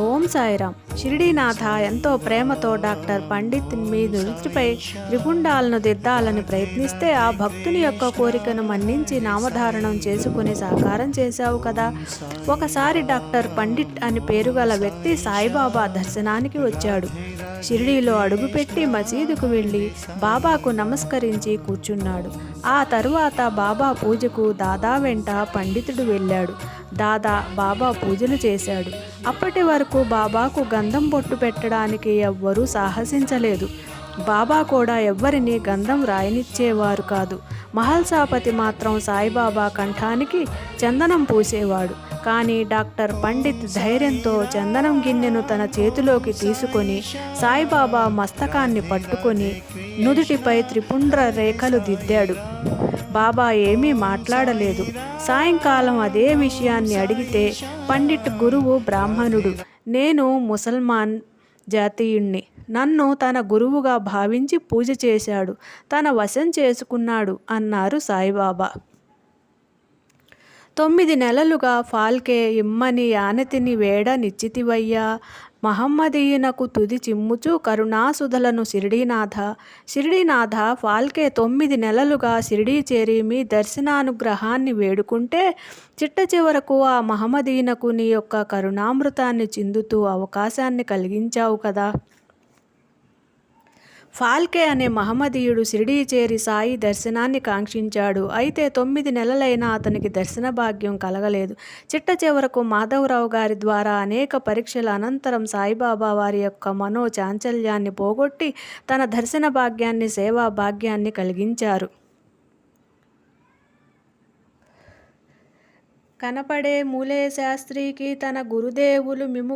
ఓం సాయిరామ్. షిరిడీనాథ ఎంతో ప్రేమతో డాక్టర్ పండిత్ మీ నుదుటిపై త్రిపుండాలను దిద్దాలని ప్రయత్నిస్తే ఆ భక్తుని యొక్క కోరికను మన్నించి నామధారణం చేసుకుని సాకారం చేశావు కదా. ఒకసారి డాక్టర్ పండిట్ అని పేరుగల వ్యక్తి సాయిబాబా దర్శనానికి వచ్చాడు. షిరిడీలో అడుగుపెట్టి మసీదుకు వెళ్ళి బాబాకు నమస్కరించి కూర్చున్నాడు. ఆ తరువాత బాబా పూజకు దాదా వెంట పండితుడు వెళ్ళాడు. దాదా బాబా పూజలు చేశాడు. అప్పటి వరకు బాబాకు గంధం బొట్టు పెట్టడానికి ఎవ్వరూ సాహసించలేదు. బాబా కూడా ఎవ్వరిని గంధం రాయనిచ్చేవారు కాదు. మహల్సాపతి మాత్రం సాయిబాబా కంఠానికి చందనం పూసేవాడు. కానీ డాక్టర్ పండిత్ ధైర్యంతో చందనం గిన్నెను తన చేతిలోకి తీసుకొని సాయిబాబా మస్తకాన్ని పట్టుకొని నుదుటిపై త్రిపుండ్ర రేఖలు దిద్దాడు. బాబా ఏమీ మాట్లాడలేదు. సాయంకాలం అదే విషయాన్ని అడిగితే పండిట్ గురువు బ్రాహ్మణుడు, నేను ముసల్మాన్ జాతీయుణ్ణి, నన్ను తన గురువుగా భావించి పూజ చేశాడు, తన వశం చేసుకున్నాడు అన్నారు సాయిబాబా. 9 నెలలుగా ఫాల్కే ఇమ్మని యానతిని వేడ నిశ్చితివయ్యా, మహమ్మదీయునకు తుది చిమ్ముచు కరుణాసుధలను షిరిడీనాథ ఫాల్కే 9 నెలలుగా షిరిడీ చేరి మీ దర్శనానుగ్రహాన్ని వేడుకుంటే చిట్ట చివరకు ఆ మహమ్మదీయునకు నీ యొక్క కరుణామృతాన్ని చిందుతూ అవకాశాన్ని కలిగించావు కదా. ఫాల్కే అనే మహమ్మదీయుడు షిరిడీ చేరి సాయి దర్శనాన్ని కాంక్షించాడు. అయితే 9 నెలలైనా అతనికి దర్శన భాగ్యం కలగలేదు. చిట్ట చివరకు మాధవరావు గారి ద్వారా అనేక పరీక్షల అనంతరం సాయిబాబా వారి యొక్క మనో చాంచల్యాన్ని పోగొట్టి తన దర్శన భాగ్యాన్ని, సేవా భాగ్యాన్ని కలిగించారు. కనపడే మూలే శాస్త్రికి తన గురుదేవులు మిము